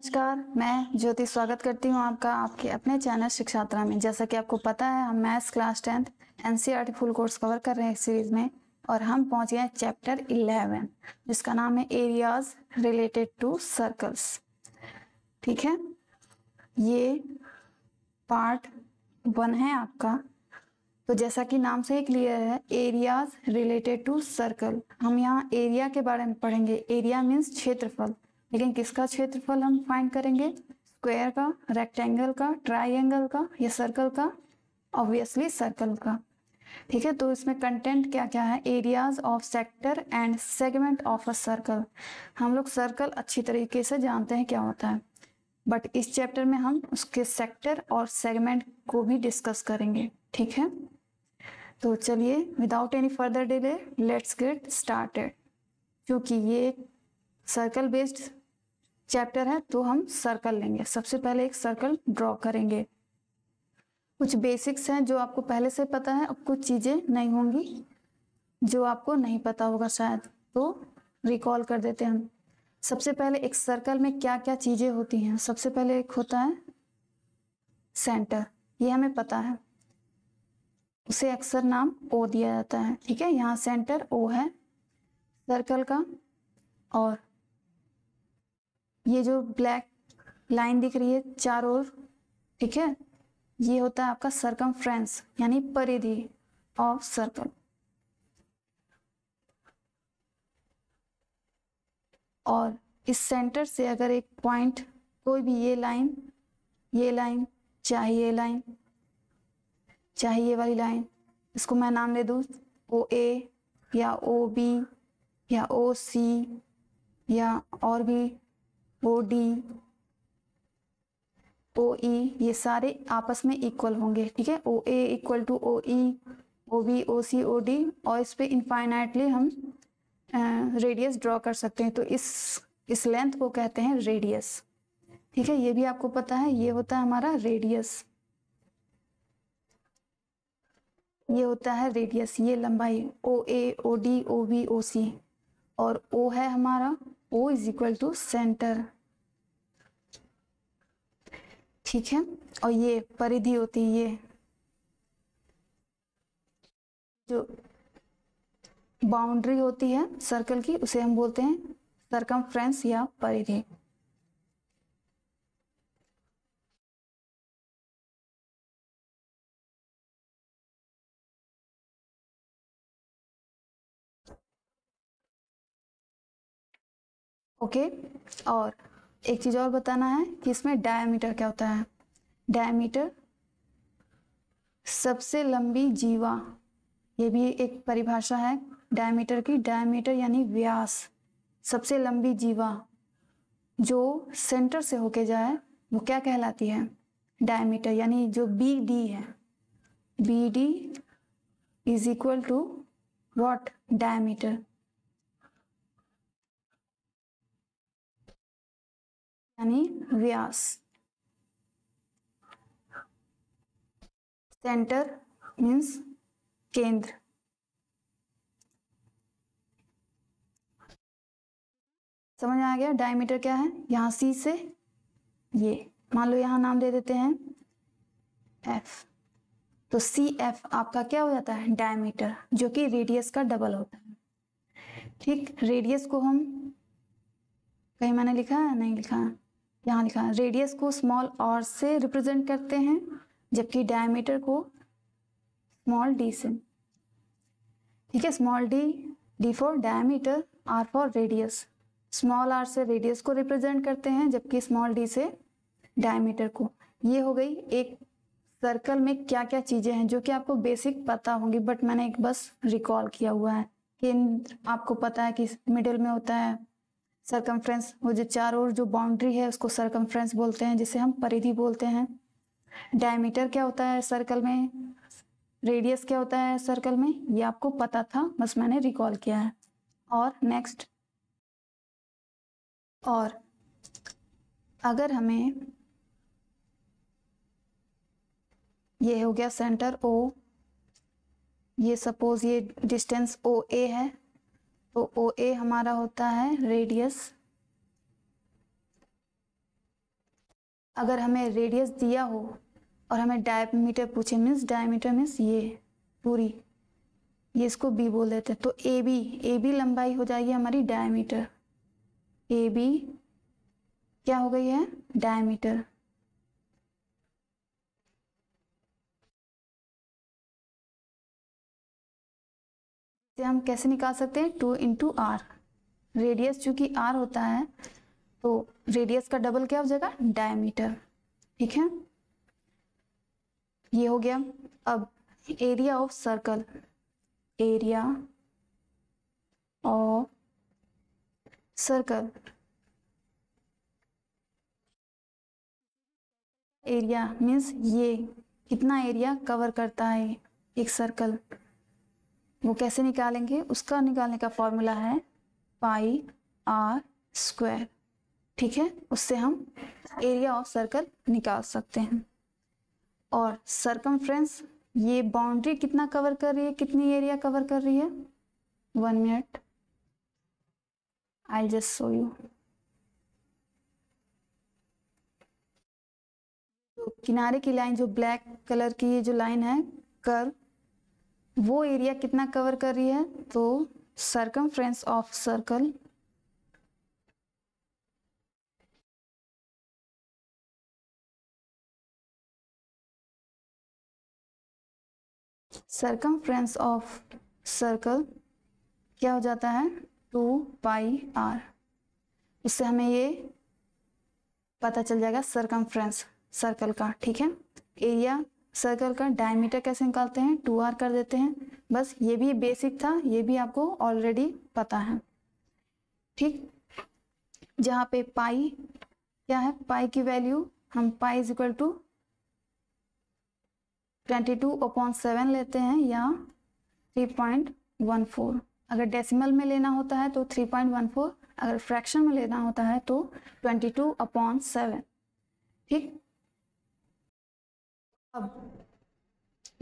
नमस्कार, मैं ज्योति स्वागत करती हूँ आपका आपके अपने चैनल शिक्षात्रा में। जैसा कि आपको पता है, हम maths class 10th NCERT full course cover कर रहे हैं इस सीरीज में और हम पहुँच गए चैप्टर 11 जिसका नाम है एरियाज रिलेटेड टू सर्कल्स। ठीक है, ये पार्ट 1 है आपका। तो जैसा कि नाम से ही क्लियर है, एरियाज रिलेटेड टू सर्कल। हम यहाँ एरिया के बारे में पढ़ेंगे। एरिया मीन्स क्षेत्रफल, लेकिन किसका क्षेत्रफल हम फाइंड करेंगे? स्क्वायर का, रेक्टेंगल का, ट्राइंगल का या सर्कल का? ऑब्वियसली सर्कल का। ठीक है, तो इसमें कंटेंट क्या क्या है? Areas of sector and segment of a circle. हम लोग सर्कल अच्छी तरीके से जानते हैं क्या होता है, बट इस चैप्टर में हम उसके सेक्टर और सेगमेंट को भी डिस्कस करेंगे। ठीक है, तो चलिए without any further delay let's get started. क्योंकि ये सर्कल बेस्ड चैप्टर है तो हम सर्कल लेंगे। सबसे पहले एक सर्कल ड्रॉ करेंगे। कुछ बेसिक्स हैं जो आपको पहले से पता है, अब कुछ चीज़ें नहीं होंगी जो आपको नहीं पता होगा शायद, तो रिकॉल कर देते हैं हम। सबसे पहले एक सर्कल में क्या क्या चीज़ें होती हैं? सबसे पहले एक होता है सेंटर, ये हमें पता है, उसे अक्सर नाम ओ दिया जाता है। ठीक है, यहाँ सेंटर ओ है सर्कल का। और ये जो ब्लैक लाइन दिख रही है चारों ओर, ठीक है, ये होता है आपका सरकमफ्रेंस यानी परिधि ऑफ सर्कल। और इस सेंटर से अगर एक पॉइंट, कोई भी ये लाइन, चाहे ये लाइन, चाहे ये वाली लाइन, इसको मैं नाम दे दूँ ओ ए या ओ बी या ओ सी या और भी ओ डी, ओ ई, ये सारे आपस में इक्वल होंगे। ठीक है, ओ ए इक्वल टू ओ ई, ओ बी, ओ सी, ओ डी, और इस पे इनफाइनाइटली हम रेडियस ड्रॉ कर सकते हैं। तो इस लेंथ को कहते हैं रेडियस। ठीक है, ये भी आपको पता है, ये होता है हमारा रेडियस, ये होता है रेडियस, ये लंबाई ओ ए, ओ डी, ओ बी, ओ सी। और ओ है हमारा, O is equal to centre. ठीक है, और ये परिधि होती है, ये जो बाउंड्री होती है सर्कल की, उसे हम बोलते हैं सरकमफ्रेंस या परिधि। ओके, और एक चीज और बताना है कि इसमें डायमीटर क्या होता है। डायमीटर सबसे लंबी जीवा, ये भी एक परिभाषा है डायमीटर की। डायमीटर यानी व्यास, सबसे लंबी जीवा जो सेंटर से होके जाए वो क्या कहलाती है? डायमीटर। यानी जो बी डी है, B D is equal to what? Diameter, यानी व्यास। सेंटर मीन्स केंद्र। समझ में आ गया डायमीटर क्या है? यहाँ सी से ये मान लो यहाँ नाम दे देते हैं एफ, तो सी एफ आपका क्या हो जाता है? डायमीटर, जो कि रेडियस का डबल होता है। ठीक, रेडियस को हम, कहीं मैंने लिखा है? नहीं लिखा है, यहाँ लिखा है। रेडियस को स्मॉल आर से रिप्रेजेंट करते हैं, जबकि डायमीटर को स्मॉल डी से। ठीक है, small D, D for diameter, R for radius. Small R से रेडियस को रिप्रेजेंट करते हैं, जबकि स्मॉल डी से डायमीटर को। ये हो गई एक सर्कल में क्या क्या चीजें हैं जो कि आपको बेसिक पता होंगी, बट मैंने एक बस रिकॉल किया हुआ है। केंद्र आपको पता है कि मिडिल में होता है सरकमफ्रेंस, वो जो चारों ओर जो बाउंड्री है उसको सरकमफ्रेंस बोलते हैं, जिसे हम परिधि बोलते हैं। डायमीटर क्या होता है सर्कल में, रेडियस क्या होता है सर्कल में, ये आपको पता था, बस मैंने रिकॉल किया है। और नेक्स्ट, और अगर हमें, ये हो गया सेंटर ओ, ये सपोज ये डिस्टेंस ओ ए है, तो ओ ए हमारा होता है रेडियस। अगर हमें रेडियस दिया हो और हमें डायमीटर पूछे, मीन्स डायमीटर मीन्स ये पूरी, ये इसको बी बोल देते हैं, तो ए बी लंबाई हो जाएगी हमारी डायमीटर। ए बी क्या हो गई है? डायमीटर। से हम कैसे निकाल सकते हैं? 2 इंटू आर। रेडियस चूंकि आर होता है तो रेडियस का डबल क्या हो जाएगा? डायमीटर। ठीक है, ये हो गया। अब area of circle, area of circle, area means ये कितना एरिया कवर करता है एक सर्कल, वो कैसे निकालेंगे? उसका निकालने का फॉर्मूला है पाई आर स्क्वायर। ठीक है, उससे हम एरिया ऑफ सर्कल निकाल सकते हैं। और सरकमफ्रेंस, ये बाउंड्री कितना कवर कर रही है, कितनी एरिया कवर कर रही है? 1 minute, I just show you. तो किनारे की लाइन जो ब्लैक कलर की ये जो लाइन है कर्व, वो एरिया कितना कवर कर रही है? तो circumference of circle circumference of circle क्या हो जाता है? 2 पाई आर। उससे हमें ये पता चल जाएगा सरकमफ्रेंस सर्कल का। ठीक है, एरिया सर्कल का डायमीटर कैसे निकालते हैं? 2r कर देते हैं। बस ये भी बेसिक था, ये भी आपको ऑलरेडी पता है। ठीक, जहाँ पे पाई क्या है? पाई की वैल्यू हम पाई इज इक्वल टू 22/7 लेते हैं या 3.14। अगर डेसिमल में लेना होता है तो 3.14, अगर फ्रैक्शन में लेना होता है तो 22/7। ठीक, अब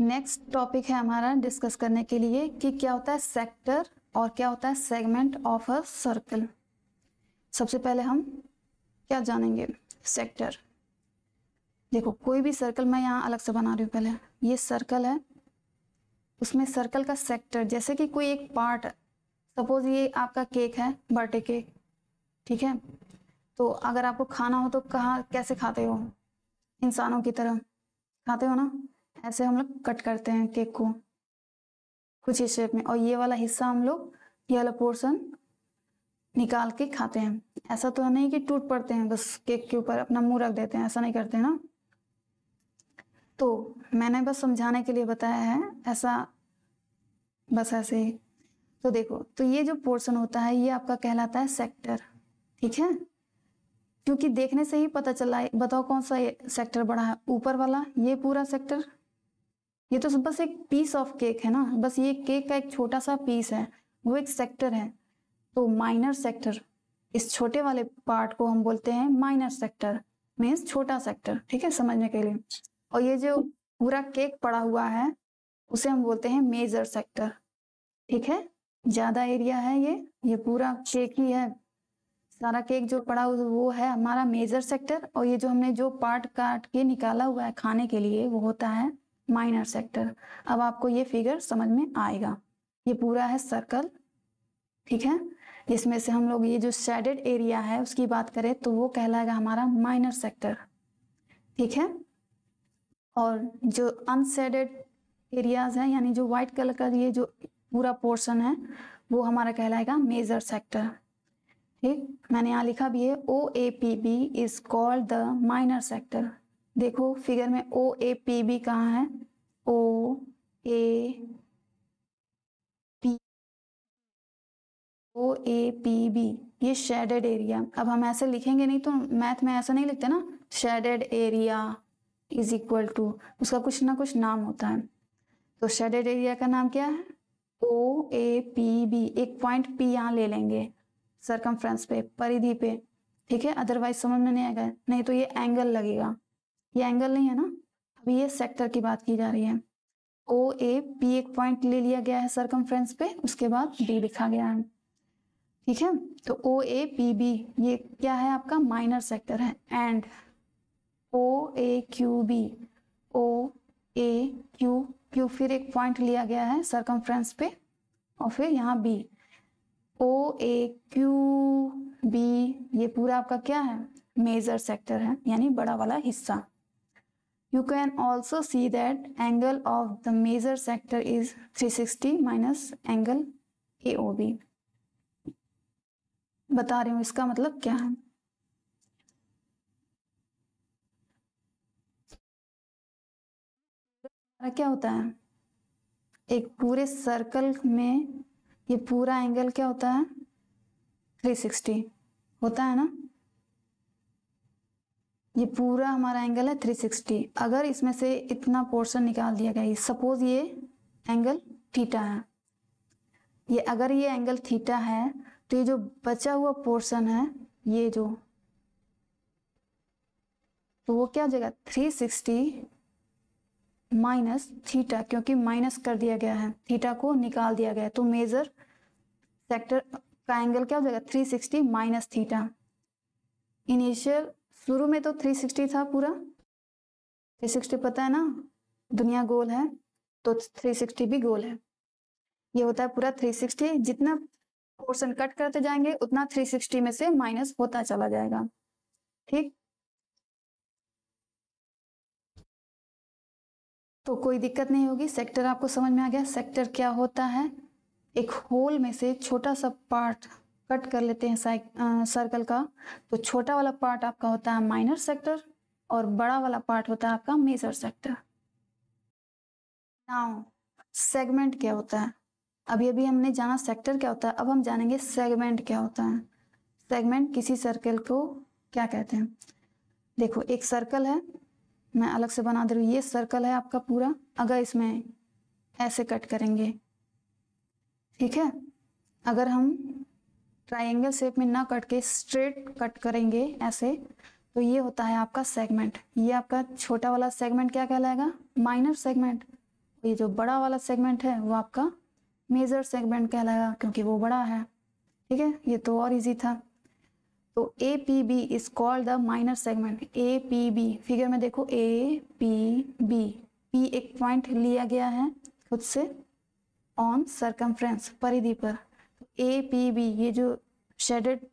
नेक्स्ट टॉपिक है हमारा डिस्कस करने के लिए कि क्या होता है सेक्टर और क्या होता है सेगमेंट ऑफ अ सर्कल। सबसे पहले हम क्या जानेंगे? सेक्टर। देखो, कोई भी सर्कल मैं यहाँ अलग से बना रही हूँ। पहले ये सर्कल है, उसमें सर्कल का सेक्टर, जैसे कि कोई एक पार्ट, सपोज ये आपका केक है, बर्थडे केक। ठीक है, तो अगर आपको खाना हो तो कहाँ कैसे खाते हो? इंसानों की तरह खाते हो ना, ऐसे हम लोग कट करते हैं केक को कुछ इस शेप में, और ये वाला हिस्सा हम लोग, ये वाला पोर्शन निकाल के खाते हैं। ऐसा तो नहीं कि टूट पड़ते हैं बस केक के ऊपर अपना मुंह रख देते हैं, ऐसा नहीं करते ना। तो मैंने बस समझाने के लिए बताया है, ऐसा बस ऐसे ही। तो देखो, तो ये जो पोर्शन होता है ये आपका कहलाता है सेक्टर। ठीक है, क्योंकि देखने से ही पता चला है। बताओ कौन सा सेक्टर बड़ा है? ऊपर वाला, ये पूरा सेक्टर। ये तो बस एक पीस ऑफ केक है ना, बस ये केक का एक छोटा सा पीस है, वो एक सेक्टर है। तो माइनर सेक्टर, इस छोटे वाले पार्ट को हम बोलते हैं माइनर सेक्टर, मीन्स छोटा सेक्टर। ठीक है, समझने के लिए। और ये जो पूरा केक पड़ा हुआ है उसे हम बोलते हैं मेजर सेक्टर। ठीक है, ज्यादा एरिया है, ये पूरा केक ही है, सारा केक जो पड़ा वो है हमारा मेजर सेक्टर। और ये जो हमने जो पार्ट काट के निकाला हुआ है खाने के लिए वो होता है माइनर सेक्टर। अब आपको ये फिगर समझ में आएगा। ये पूरा है सर्कल। ठीक है, इसमें से हम लोग ये जो शेडेड एरिया है उसकी बात करें तो वो कहलाएगा हमारा माइनर सेक्टर। ठीक है, और जो अनशेडेड एरियाज है, यानी जो व्हाइट कलर का ये जो पूरा पोर्शन है, वो हमारा कहलाएगा मेजर सेक्टर। ठीक, मैंने यहाँ लिखा भी है OAPB is called the minor sector. देखो फिगर में OAPB कहाँ है? OAPB ये शेडेड एरिया। अब हम ऐसे लिखेंगे नहीं, तो मैथ में ऐसा नहीं लिखते ना, shaded area is equal to, उसका कुछ ना कुछ नाम होता है। तो शेडेड एरिया का नाम क्या है? OAPB। एक पॉइंट P यहाँ ले लेंगे सरकमफ्रेंस पे, परिधि पे। ठीक है, अदरवाइज समझ में नहीं आएगा, नहीं तो ये एंगल लगेगा। ये एंगल नहीं है ना, अभी ये सेक्टर की बात की जा रही है। OAP एक पॉइंट ले लिया गया है सरकमफ्रेंस पे, उसके बाद B लिखा गया है। ठीक है, तो OAPB ये क्या है? आपका माइनर सेक्टर है। एंड OAQB, OAQ फिर एक पॉइंट लिया गया है सरकमफ्रेंस पे और फिर यहाँ B, OAQB ये पूरा आपका क्या है, मेजर सेक्टर है यानी बड़ा वाला हिस्सा। You can also see that angle of the major sector is 360 minus angle AOB। बता रही हूँ इसका मतलब क्या है। क्या होता है, एक पूरे सर्कल में ये पूरा एंगल क्या होता है, 360 होता है ना, ये पूरा हमारा एंगल है 360। अगर इसमें से इतना पोर्शन निकाल दिया गया, सपोज ये एंगल थीटा है, ये अगर ये एंगल थीटा है तो ये जो बचा हुआ पोर्शन है ये जो, तो वो क्या हो जाएगा 360 माइनस थीटा, क्योंकि माइनस कर दिया गया है, थीटा को निकाल दिया गया है, तो मेजर सेक्टर का एंगल क्या हो जाएगा 360 माइनस थीटा। इनिशियल शुरू में तो 360 था पूरा, 360 पता है ना, दुनिया गोल है तो 360 भी गोल है। ये होता है पूरा 360, जितना पोर्शन कट करते जाएंगे उतना 360 में से माइनस होता चला जाएगा। ठीक, तो कोई दिक्कत नहीं होगी। सेक्टर आपको समझ में आ गया। सेक्टर क्या होता है, एक होल में से छोटा सा पार्ट कट कर लेते हैं सर्कल का, तो छोटा वाला पार्ट आपका होता है माइनर सेक्टर और बड़ा वाला पार्ट होता है आपका मेजर सेक्टर। नाउ सेगमेंट क्या होता है, अभी अभी हमने जाना सेक्टर क्या होता है, अब हम जानेंगे सेगमेंट क्या होता है। सेगमेंट किसी सर्कल को क्या कहते हैं। देखो एक सर्कल है, मैं अलग से बना दे रही हूँ, ये सर्कल है आपका पूरा, अगर इसमें ऐसे कट करेंगे, ठीक है, अगर हम ट्रायंगल शेप में ना कट के स्ट्रेट कट करेंगे ऐसे, तो ये होता है आपका सेगमेंट। ये आपका छोटा वाला सेगमेंट क्या कहलाएगा, माइनर सेगमेंट। ये जो बड़ा वाला सेगमेंट है वो आपका मेजर सेगमेंट कहलाएगा, क्योंकि वो बड़ा है। ठीक है, ये तो और इजी था। तो A P B is called the minor segment. A P B figure में देखो, ए पी बी, पी एक पॉइंट लिया गया है खुद से ऑन सरकमफ्रेंस, परिधि पर। ए पी बी ये जो शेडेड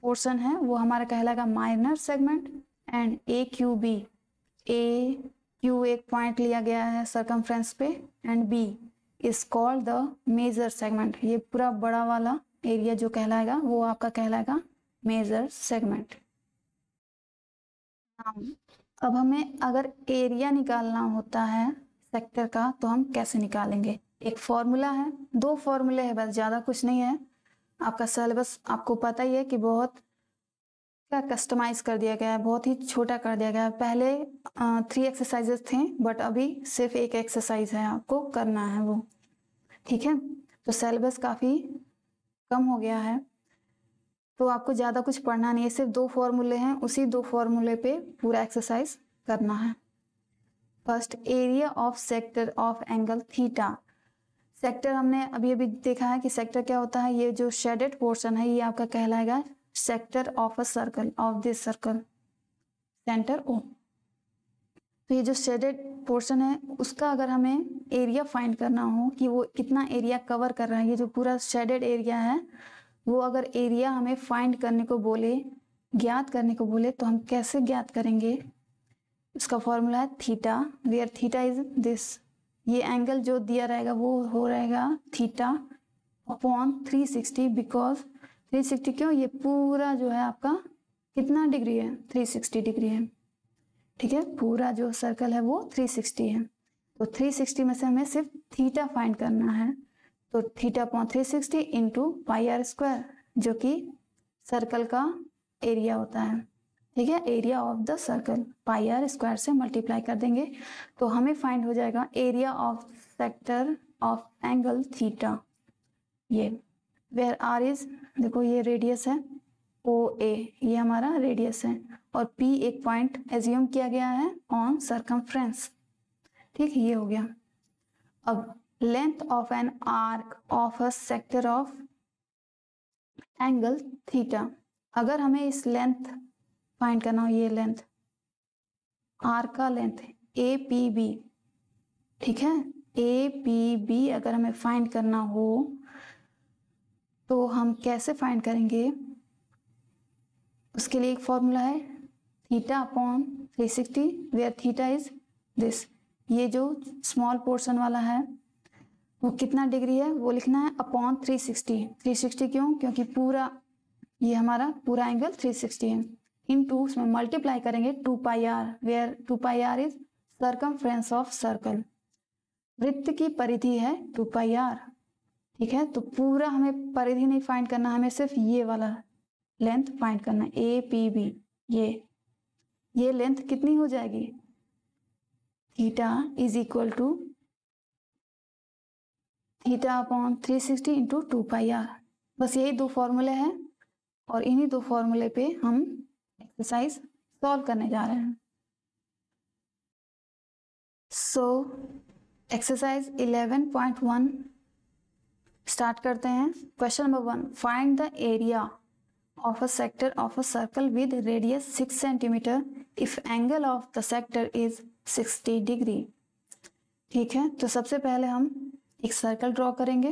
पोर्शन है वो हमारा कहलाएगा minor segment. And A Q B, A Q एक पॉइंट लिया गया है सरकमफ्रेंस पे, and B is called the major segment. ये पूरा बड़ा वाला एरिया जो कहलाएगा वो आपका कहलाएगा मेजर सेगमेंट। अब हमें अगर एरिया निकालना होता है सेक्टर का तो हम कैसे निकालेंगे। एक फॉर्मूला है, दो फॉर्मूले हैं बस, ज़्यादा कुछ नहीं है। आपका सिलेबस आपको पता ही है कि बहुत क्या कस्टमाइज कर दिया गया है, बहुत ही छोटा कर दिया गया है। पहले 3 एक्सरसाइजेस थे बट अभी सिर्फ एक एक्सरसाइज है आपको करना है वो। ठीक है, तो सिलेबस काफ़ी कम हो गया है, तो आपको ज़्यादा कुछ पढ़ना नहीं है, सिर्फ 2 फॉर्मूले हैं, उसी 2 फॉर्मूले पे पूरा एक्सरसाइज करना है। First, area of sector of angle theta. Sector हमने अभी अभी देखा है कि सेक्टर क्या होता है, ये जो शेडेड पोर्शन है ये आपका कहलाएगा sector of a circle, of this circle centre O. तो ये जो शेडेड पोर्शन है उसका अगर हमें एरिया फाइंड करना हो कि वो कितना एरिया कवर कर रहा है, ये जो पूरा शेडेड एरिया है वो अगर एरिया हमें फाइंड करने को बोले, ज्ञात करने को बोले, तो हम कैसे ज्ञात करेंगे। इसका फॉर्मूला है theta, where theta is this, ये एंगल जो दिया रहेगा वो हो रहेगा थीटा अपॉन 360, बिकॉज 360 क्यों, ये पूरा जो है आपका कितना डिग्री है, 360 डिग्री है। ठीक है, पूरा जो सर्कल है वो 360 है, तो 360 में से हमें सिर्फ थीटा फाइंड करना है, तो theta upon 360 into pi are square, जो कि सर्कल का एरिया होता है। ठीक है, area of the circle pi are square से मल्टीप्लाई कर देंगे तो हमें फाइंड हो जाएगा area of sector of angle theta. ये वेयर आर इज, देखो ये रेडियस है ओ ए, ये हमारा रेडियस है, और पी एक पॉइंट एज्यूम किया गया है ऑन सरकमफ्रेंस। ठीक, ये हो गया। अब length of an arc of a sector of angle theta, अगर हमें इस लेंथ फाइंड करना हो, ये लेंथ, आर का लेंथ ए पी बी, ठीक है, ए पी बी अगर हमें फाइंड करना हो तो हम कैसे फाइंड करेंगे? उसके लिए एक फॉर्मूला है theta upon 360 where theta is this. ये जो स्मॉल पोर्शन वाला है वो कितना डिग्री है वो लिखना है अपॉन 360। 360 क्यों? क्योंकि पूरा ये हमारा पूरा एंगल 360 है। इनटू उसमें मल्टीप्लाई करेंगे 2 pi r where 2 pi r is circumference of circle. वृत्त की परिधि है 2 पाई आर, ठीक है। तो पूरा हमें परिधि नहीं फाइंड करना, हमें सिर्फ ये वाला लेंथ फाइंड करना है ए पी बी। ये लेंथ कितनी हो जाएगी? Theta is equal to theta upon 360 into 2 pi R. बस यही दो फॉर्मूले हैं और इन्हीं दो फॉर्मूले पे हम एक्सरसाइज सॉल्व करने जा रहे हैं। सो एक्सरसाइज 11.1 स्टार्ट करते हैं। Question number 1, find the area of a sector of a circle with radius 6 cm if angle of the sector is 60 degree। ठीक है, तो सबसे पहले हम एक सर्कल ड्रॉ करेंगे।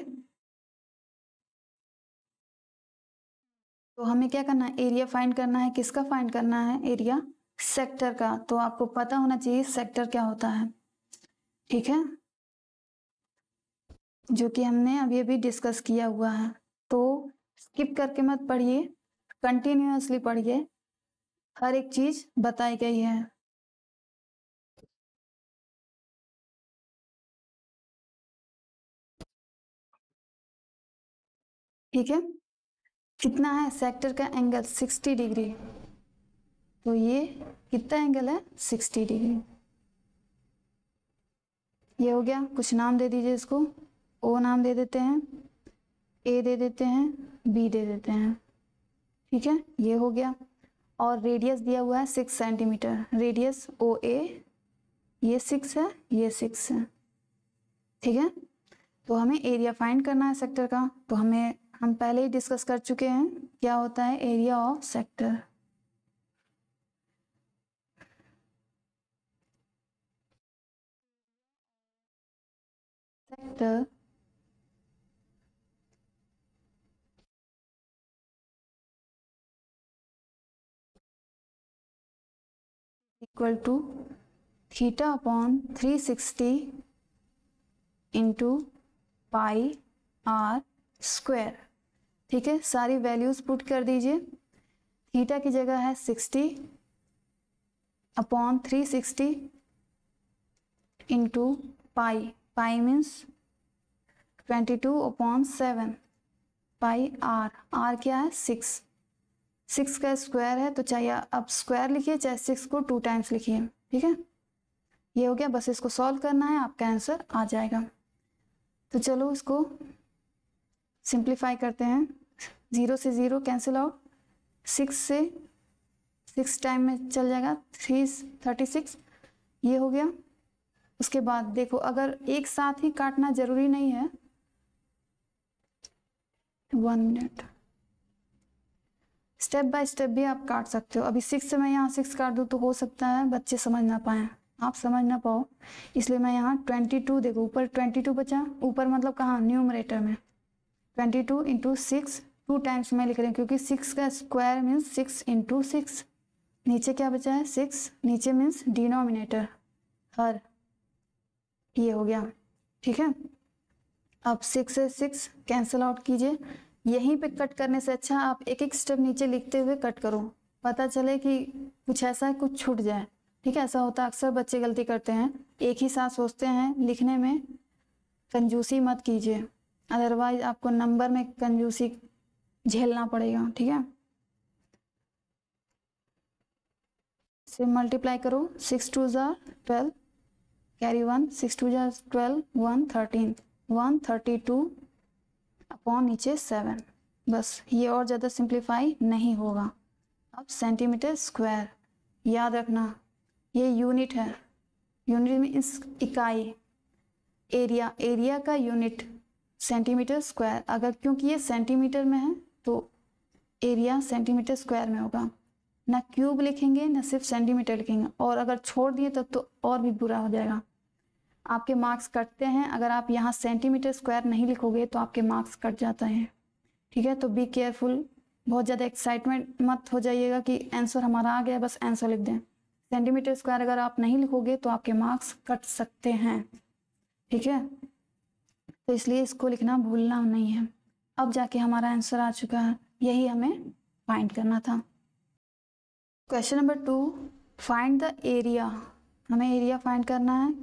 तो हमें क्या करना है? एरिया फाइंड करना है। किसका फाइंड करना है? एरिया सेक्टर का। तो आपको पता होना चाहिए सेक्टर क्या होता है, ठीक है, जो कि हमने अभी अभी डिस्कस किया हुआ है। तो स्किप करके मत पढ़िए, कंटिन्यूअसली पढ़िए, हर एक चीज बताई गई है। ठीक है, कितना है सेक्टर का एंगल? 60 डिग्री। तो ये कितना एंगल है? 60 डिग्री। ये हो गया। कुछ नाम दे दीजिए इसको। ओ नाम दे देते हैं, ए दे देते हैं, बी दे देते हैं, ठीक है, ये हो गया। और रेडियस दिया हुआ है 6 सेंटीमीटर। रेडियस ओ ए, ये 6 है, ये 6 है, ठीक है। तो हमें एरिया फाइंड करना है सेक्टर का। तो हम पहले ही डिस्कस कर चुके हैं क्या होता है area of sector. Sector equal to theta upon 360 into pi are square, ठीक है। सारी वैल्यूज पुट कर दीजिए। थीटा की जगह है 60 upon 360 into pi, pi means 22 upon 7 pi R, R क्या है? 6। 6 का स्क्वायर है तो चाहे आप स्क्वायर लिखिए चाहे 6 को 2 टाइम्स लिखिए, ठीक है। ये हो गया, बस इसको सॉल्व करना है, आपका आंसर आ जाएगा। तो चलो इसको सिंप्लीफाई करते हैं। 0 से 0 कैंसिल आउट, 6 से 6 टाइम में चल जाएगा 336, ये हो गया। उसके बाद देखो अगर एक साथ ही काटना जरूरी नहीं है, 1 मिनट, स्टेप बाय स्टेप भी आप काट सकते हो। अभी 6 से मैं यहाँ 6 काट दूँ तो हो सकता है बच्चे समझ ना पाए, आप समझ ना पाओ, इसलिए मैं यहाँ 22, देखो ऊपर 22 बचा, ऊपर मतलब कहाँ? न्यूमरेटर में 22 इंटू 6 2 टाइम्स में लिख रहे हैं क्योंकि 6 का स्क्वायर मीन्स 6 इंटू 6। नीचे क्या बचा है? 6, नीचे मीन्स डिनोमिनेटर हर, ये हो गया, ठीक है। अब 6 से 6 कैंसिल आउट कीजिए। यहीं पे कट करने से अच्छा आप एक एक स्टेप नीचे लिखते हुए कट करो, पता चले कि कुछ ऐसा है कुछ छूट जाए, ठीक है। ऐसा होता है, अक्सर बच्चे गलती करते हैं, एक ही साथ सोचते हैं लिखने में। कंजूसी मत कीजिए, अदरवाइज आपको नंबर में कंजूसी झेलना पड़ेगा, ठीक है। से मल्टीप्लाई करो, 6 2 ज़ा 12, कैरी 1, 6 2 ज़ा 12, 1 13, 132 अपॉन नीचे 7। बस ये और ज़्यादा सिंप्लीफाई नहीं होगा। अब सेंटीमीटर स्क्वायर, याद रखना ये यूनिट है, यूनिट मीन्स इकाई। एरिया, एरिया का यूनिट सेंटीमीटर स्क्वायर, अगर क्योंकि ये सेंटीमीटर में है तो एरिया सेंटीमीटर स्क्वायर में होगा। ना क्यूब लिखेंगे ना सिर्फ सेंटीमीटर लिखेंगे, और अगर छोड़ दिए तब तो और भी बुरा हो जाएगा, आपके मार्क्स कटते हैं। अगर आप यहाँ सेंटीमीटर स्क्वायर नहीं लिखोगे तो आपके मार्क्स कट जाते हैं, ठीक है। तो बी केयरफुल, बहुत ज़्यादा एक्साइटमेंट मत हो जाइएगा कि आंसर हमारा आ गया बस आंसर लिख दें। सेंटीमीटर स्क्वायर अगर आप नहीं लिखोगे तो आपके मार्क्स कट सकते हैं, ठीक है। तो इसलिए इसको लिखना भूलना नहीं है। अब जाके हमारा आंसर आ चुका है, यही हमें फाइंड करना था। Question number 2, find the area. हमें एरिया फाइंड करना है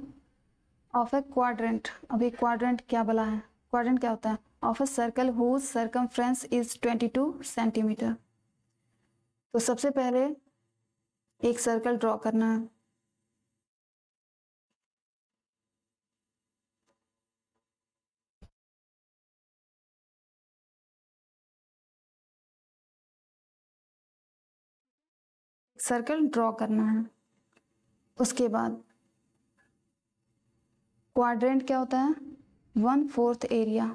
ऑफ ए क्वाड्रेंट। अब ये क्वाड्रेंट क्या बोला है, क्वाड्रेंट क्या होता है, of a circle whose circumference is 22 centimetre. तो सबसे पहले एक सर्कल ड्रॉ करना है। सर्कल ड्रॉ करना है। उसके बाद क्वाड्रेंट क्या होता है, 1/4 एरिया,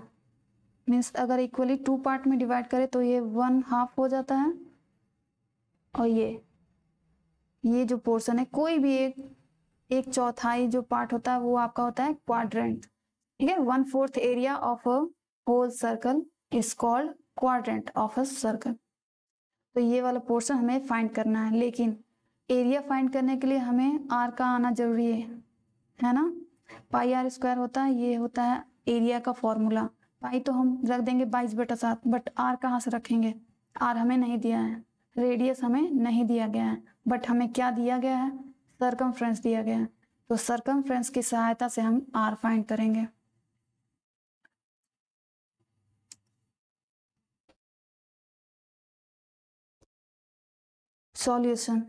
मीन्स अगर इक्वली 2 पार्ट में डिवाइड करें तो ये 1/2 हो जाता है, और ये जो पोर्शन है कोई भी एक चौथाई जो पार्ट होता है वो आपका होता है क्वाड्रेंट, ठीक है। 1/4 area of a whole circle is called quadrant of a circle. तो ये वाला पोर्शन हमें फाइंड करना है, लेकिन एरिया फाइंड करने के लिए हमें आर का आना जरूरी है ना। पाई आर स्क्वायर होता है, ये होता है एरिया का फॉर्मूला। पाई तो हम रख देंगे 22/7, बट आर कहाँ से रखेंगे, आर हमें नहीं दिया है, रेडियस हमें नहीं दिया गया है, बट हमें क्या दिया गया है, सर्कमफ्रेंस दिया गया है। तो सर्कमफ्रेंस की सहायता से हम आर फाइंड करेंगे। Solution,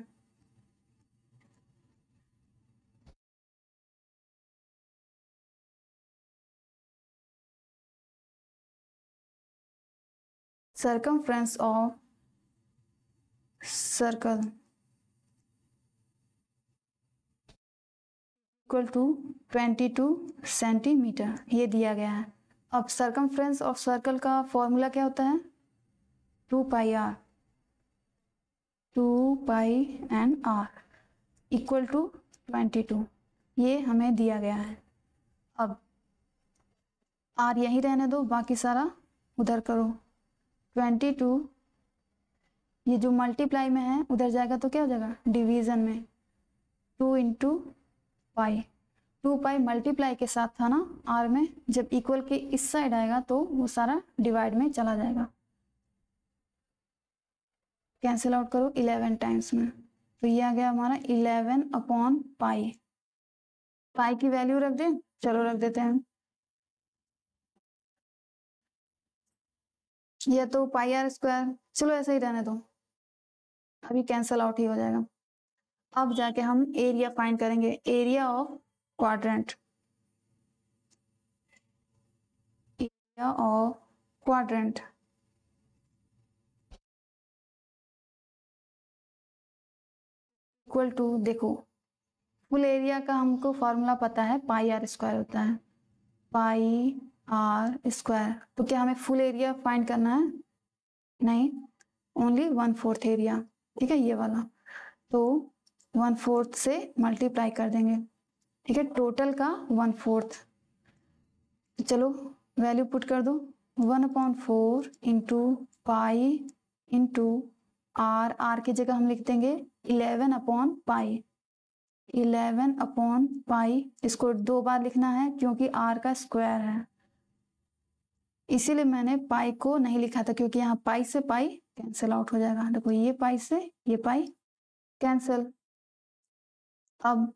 circumference of circle equal to 22 centimetre, ये दिया गया है। अब सर्कमफ्रेंस ऑफ सर्कल का फॉर्मूला क्या होता है, 2πr, 2π/r इक्वल टू 22, ये हमें दिया गया है। अब r यहीं रहने दो, बाकी सारा उधर करो। 22 ये जो मल्टीप्लाई में है उधर जाएगा तो क्या हो जाएगा, डिवीजन में, 2 × पाई, 2π मल्टीप्लाई के साथ था ना r में, जब इक्वल के इस साइड आएगा तो वो सारा डिवाइड में चला जाएगा, कैंसिल आउट करो 11 टाइम्स में, तो ये आ गया हमारा 11/पाई। पाई की वैल्यू रख दें, चलो रख देते हैं, ये तो πr², चलो ऐसे ही रहने दो, अभी कैंसिल आउट ही हो जाएगा। अब जाके हम एरिया फाइंड करेंगे, area of quadrant, area of quadrant equal to, देखो फुल एरिया का हमको फॉर्मूला पता है, πr² होता है, πr²। तो क्या हमें फुल एरिया फाइंड करना है, नहीं, ओनली 1/4 एरिया, ठीक है, ये वाला। तो 1/4 से मल्टीप्लाई कर देंगे, ठीक है, टोटल का 1/4। चलो वैल्यू पुट कर दो, 1/4 × पाई × r की जगह हम लिख देंगे 11/पाई, 11/पाई। इसको 2 बार लिखना है क्योंकि r का स्क्वायर है, इसीलिए मैंने पाई को नहीं लिखा था, क्योंकि यहाँ पाई से पाई कैंसिल आउट हो जाएगा। देखो ये पाई से ये पाई कैंसिल। अब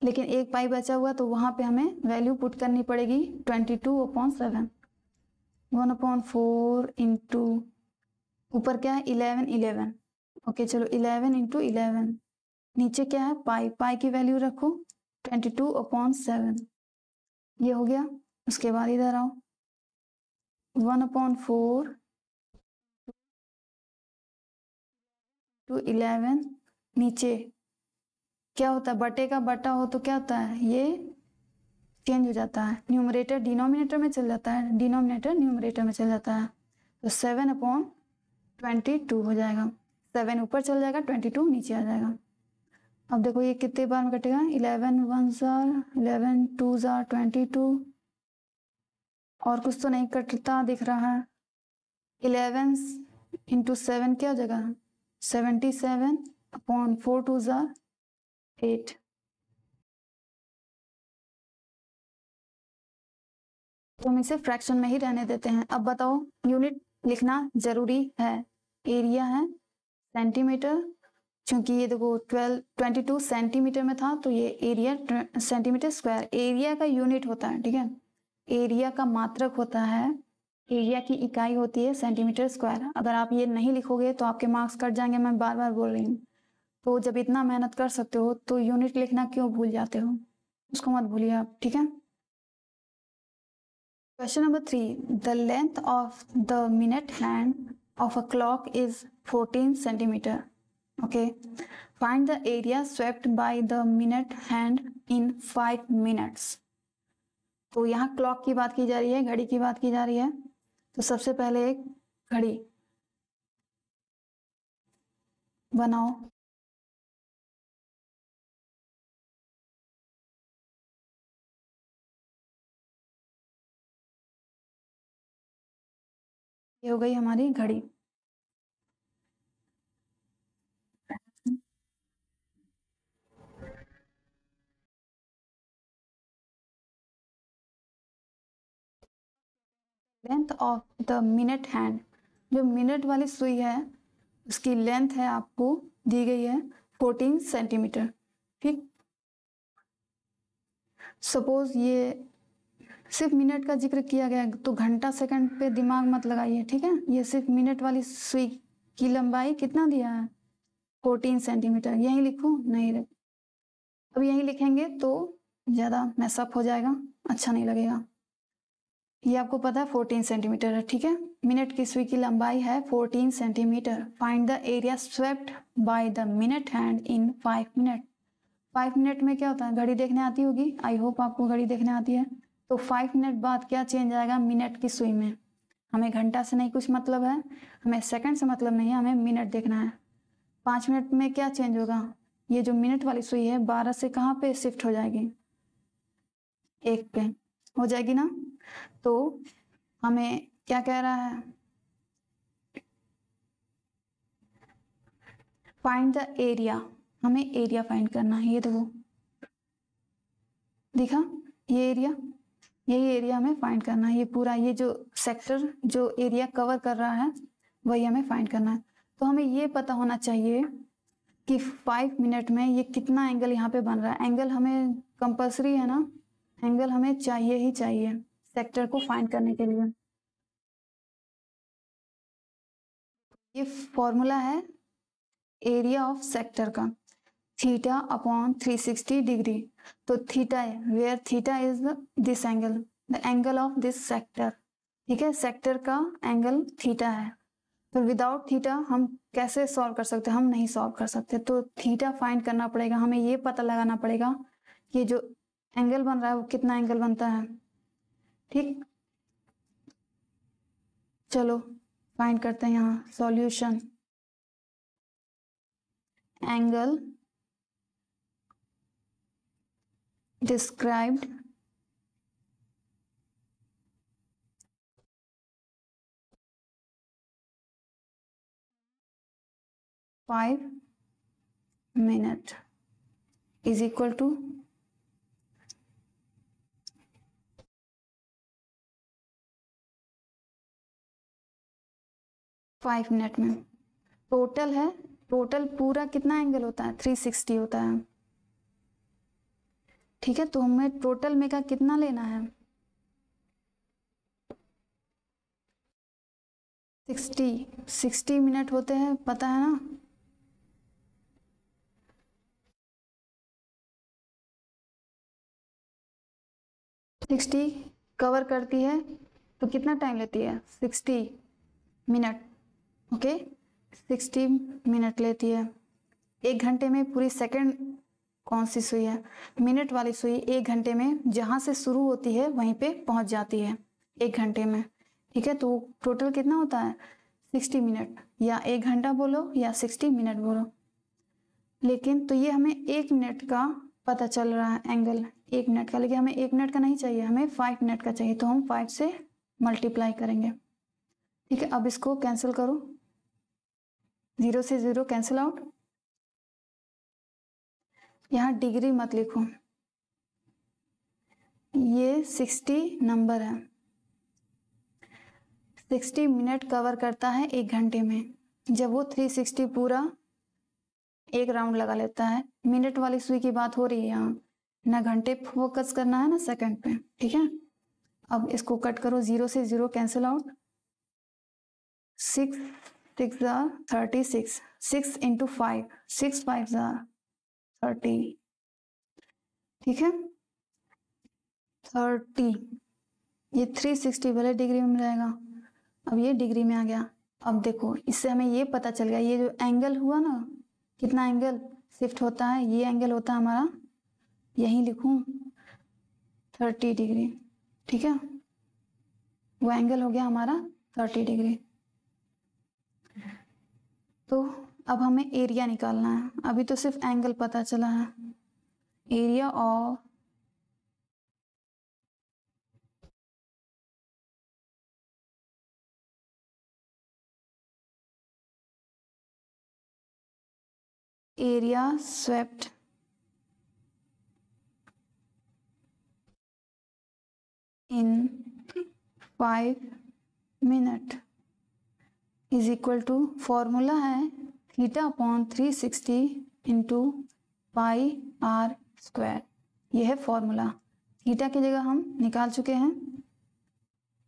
लेकिन एक पाई बचा हुआ, तो वहां पे हमें वैल्यू पुट करनी पड़ेगी 22/7, 1/4 × ऊपर क्या है 11, ओके चलो 11 × 11, नीचे क्या है पाई, पाई की वैल्यू रखो 22/7, ये हो गया। उसके बाद इधर आओ, 1/4 × 11, नीचे क्या होता है, बटे का बटा हो तो क्या होता है, ये चेंज हो जाता है, न्यूमरेटर डिनोमिनेटर में चल जाता है, डिनोमिनेटर न्यूमरेटर में चल जाता है, तो 7/22 हो जाएगा। 7 ऊपर चल जाएगा, 22 नीचे आ जाएगा। अब देखो ये कितने बार में कटेगा, 11 1s are 11 2s are 22, और कुछ तो नहीं कटता दिख रहा है। 11 इंटू 7 क्या हो जाएगा, 77 अपॉन 4 2s are 8। तो हम इसे फ्रैक्शन में ही रहने देते हैं। अब बताओ, यूनिट लिखना जरूरी है। एरिया है सेंटीमीटर, क्योंकि ये देखो 22 सेंटीमीटर में था, तो ये एरिया सेंटीमीटर स्क्वायर एरिया का यूनिट होता है, ठीक है। एरिया का मात्रक होता है, एरिया की इकाई होती है सेंटीमीटर स्क्वायर। अगर आप ये नहीं लिखोगे तो आपके मार्क्स कट जाएंगे, मैं बार बार बोल रही हूँ। तो जब इतना मेहनत कर सकते हो तो यूनिट लिखना क्यों भूल जाते हो, उसको मत भूलिए आप, ठीक है। Question number 3. The length of the minute hand of a clock is 14 centimeter. Okay. Find the area swept by the minute hand in 5 minutes. तो यहाँ क्लॉक की बात की जा रही है, घड़ी की बात की जा रही है। तो सबसे पहले एक घड़ी बनाओ। ये हो गई हमारी घड़ी। Length of the minute hand, जो मिनट वाली सुई है उसकी लेंथ है आपको दी गई है 14 सेंटीमीटर, ठीक। सपोज ये सिर्फ मिनट का जिक्र किया गया तो घंटा सेकंड पे दिमाग मत लगाइए, ठीक है। ये सिर्फ मिनट वाली सुई की लंबाई कितना दिया है, 14 सेंटीमीटर। यही लिखूं, नहीं अब यही लिखेंगे तो ज़्यादा मैसअप हो जाएगा, अच्छा नहीं लगेगा। ये आपको पता है 14 सेंटीमीटर है, ठीक है। मिनट की सुई की लंबाई है 14 centimetre. Find the area swept by the minute hand in 5 minute. 5 minute में क्या होता है, घड़ी देखने आती होगी, आई होप आपको घड़ी देखने आती है। तो 5 मिनट बाद क्या चेंज आएगा मिनट की सुई में। हमें घंटा से नहीं कुछ मतलब है, हमें सेकंड से मतलब नहीं है, हमें मिनट देखना है। 5 मिनट में क्या चेंज होगा, ये जो मिनट वाली सुई है 12 से कहाँ पे शिफ्ट हो जाएगी, 1 पे हो जाएगी ना। तो हमें क्या कह रहा है, फाइंड द एरिया, हमें एरिया फाइंड करना है। ये देखो दिखा, ये एरिया, यही एरिया हमें फाइंड करना है। ये पूरा ये जो सेक्टर जो एरिया कवर कर रहा है वही हमें फाइंड करना है। तो हमें ये पता होना चाहिए कि 5 मिनट में ये कितना एंगल यहाँ पे बन रहा है। एंगल हमें कंपल्सरी है ना, एंगल हमें चाहिए ही चाहिए सेक्टर को फाइंड करने के लिए। ये फॉर्मूला है एरिया ऑफ सेक्टर का, थीटा अपॉन 360 डिग्री। तो थीटा है, where theta is this angle, the angle of this sector, ठीक है। सेक्टर का एंगल थीटा है। तो विदाउट थीटा हम कैसे सॉल्व कर सकते हैं, हम नहीं सॉल्व कर सकते। तो थीटा फाइंड करना पड़ेगा, हमें ये पता लगाना पड़ेगा कि जो एंगल बन रहा है वो कितना एंगल बनता है, ठीक। चलो फाइंड करते हैं यहाँ solution. Angle described five minute is equal to 5 minute में। टोटल है, टोटल पूरा कितना एंगल होता है, 360 होता है, ठीक है। तो हमें टोटल में का कितना लेना है, 60 मिनट होते हैं, पता है ना। सिक्सटी कवर करती है तो कितना टाइम लेती है, 60 मिनट, ओके। 60 मिनट लेती है। 1 घंटे में पूरी सेकंड कौन सी सुई है, मिनट वाली सुई 1 घंटे में जहाँ से शुरू होती है वहीं पे पहुँच जाती है 1 घंटे में, ठीक है। तो टोटल कितना होता है 60 मिनट। या 1 घंटा बोलो या 60 मिनट बोलो, लेकिन तो ये हमें 1 मिनट का पता चल रहा है एंगल 1 मिनट का, लेकिन हमें 1 मिनट का नहीं चाहिए, हमें 5 मिनट का चाहिए, तो हम 5 से मल्टीप्लाई करेंगे। ठीक है, अब इसको कैंसिल करो, 0 से 0 कैंसिल आउट। यहाँ डिग्री मत लिखो, ये 60 नंबर है। 60 मिनट कवर करता है 1 घंटे में, जब वो 360 पूरा एक राउंड लगा लेता है। मिनट वाली सुई की बात हो रही है यहाँ, ना घंटे फोकस करना है ना सेकंड पे। ठीक है, अब इसको कट करो, 0 से 0 कैंसिल आउट, 6 6 36, 6 इंटू 5, 6 5 30। ठीक है, 30, ये 360 वाले डिग्री में जाएगा। अब ये डिग्री में आ गया। अब देखो, इससे हमें ये पता चल गया, ये जो एंगल हुआ ना, कितना एंगल शिफ्ट होता है, ये एंगल होता है हमारा, यहीं लिखूं 30 डिग्री। ठीक है, वो एंगल हो गया हमारा 30 डिग्री। तो अब हमें एरिया निकालना है, अभी तो सिर्फ एंगल पता चला है। Area of area swept in 5 minute is equal to, formula है theta upon 360 into pi are square. यह है फॉर्मूला। थीटा की जगह हम निकाल चुके हैं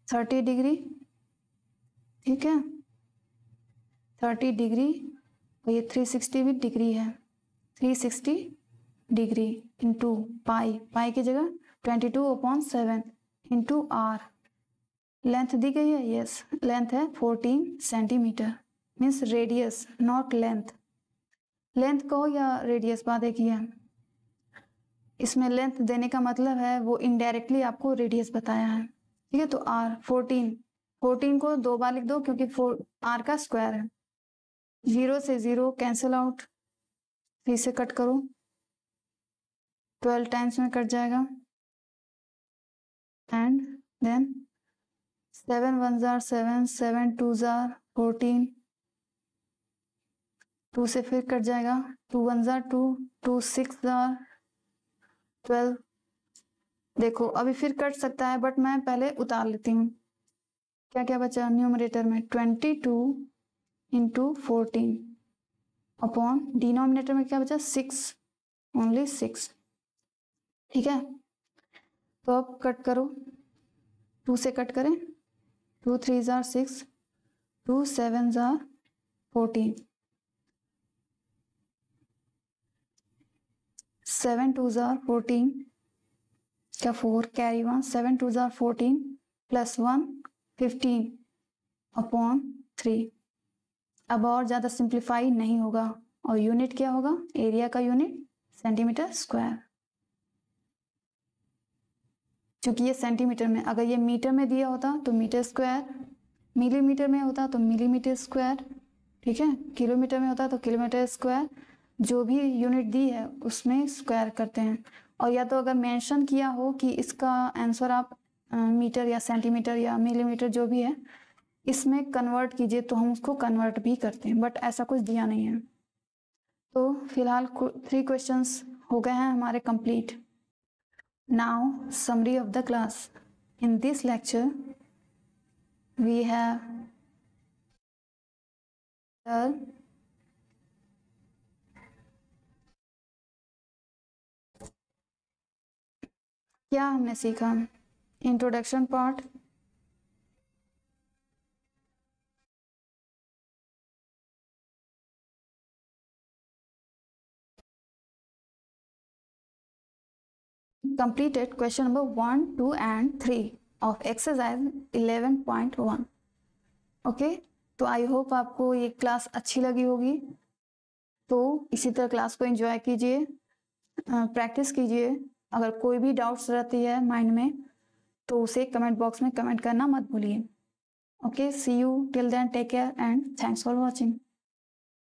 30 डिग्री। ठीक है, 30 डिग्री, और ये 360 भी डिग्री है, 360 डिग्री इंटू पाई, पाई की जगह 22/7 इंटू आर। लेंथ दी गई है, यस लेंथ है 14 centimetre, means radius not length. Length कहो या रेडियस बात एक ही है। इसमें लेंथ देने का मतलब है वो इनडायरेक्टली आपको रेडियस बताया है। ठीक है, तो आर 14 को 2 बार लिख दो क्योंकि आर का स्क्वायर है। 0 से 0 कैंसिल आउट, 3 से कट करो, 12 टाइम्स में कट जाएगा, एंड देन 7 1 7, 7 2 14, 2 से फिर कट जाएगा, 2 1 2, 2 6 12। देखो अभी फिर कट सकता है, बट मैं पहले उतार लेती हूँ। क्या क्या बचा न्यूमरेटर में, 22 इंटू 14 अपॉन डिनोमिनेटर में क्या बचा, 6, ओनली 6। ठीक है, तो अब कट करो, 2 से कट करें, 2 3 6, 2 7 14, 7 2 14 क्या 4 कैरी 1, 7 2 14 प्लस 1 15 अपॉन 3। अब और ज़्यादा सिंप्लीफाई नहीं होगा, और यूनिट क्या होगा, एरिया का यूनिट सेंटीमीटर स्क्वायर। क्योंकि ये सेंटीमीटर में, अगर ये मीटर में दिया होता तो मीटर स्क्वायर, मिलीमीटर में होता तो मिलीमीटर स्क्वायर। ठीक है, किलोमीटर में होता तो किलोमीटर स्क्वायर। जो भी यूनिट दी है उसमें स्क्वायर करते हैं। और या तो अगर मेंशन किया हो कि इसका आंसर आप मीटर या सेंटीमीटर या मिलीमीटर जो भी है इसमें कन्वर्ट कीजिए, तो हम उसको कन्वर्ट भी करते हैं, बट ऐसा कुछ दिया नहीं है। तो फिलहाल 3 क्वेश्चंस हो गए हैं हमारे complete. Now summary of the class. In this lecture we have क्या हमने सीखा, introduction part, completed question number 1, 2 and 3 of exercise 11.1। Okay, तो आई होप आपको ये क्लास अच्छी लगी होगी। तो इसी तरह क्लास को एंजॉय कीजिए, प्रैक्टिस कीजिए। अगर कोई भी डाउट्स रहती है माइंड में तो उसे कमेंट बॉक्स में कमेंट करना मत भूलिए। Okay, see you till then. Take care and thanks for watching.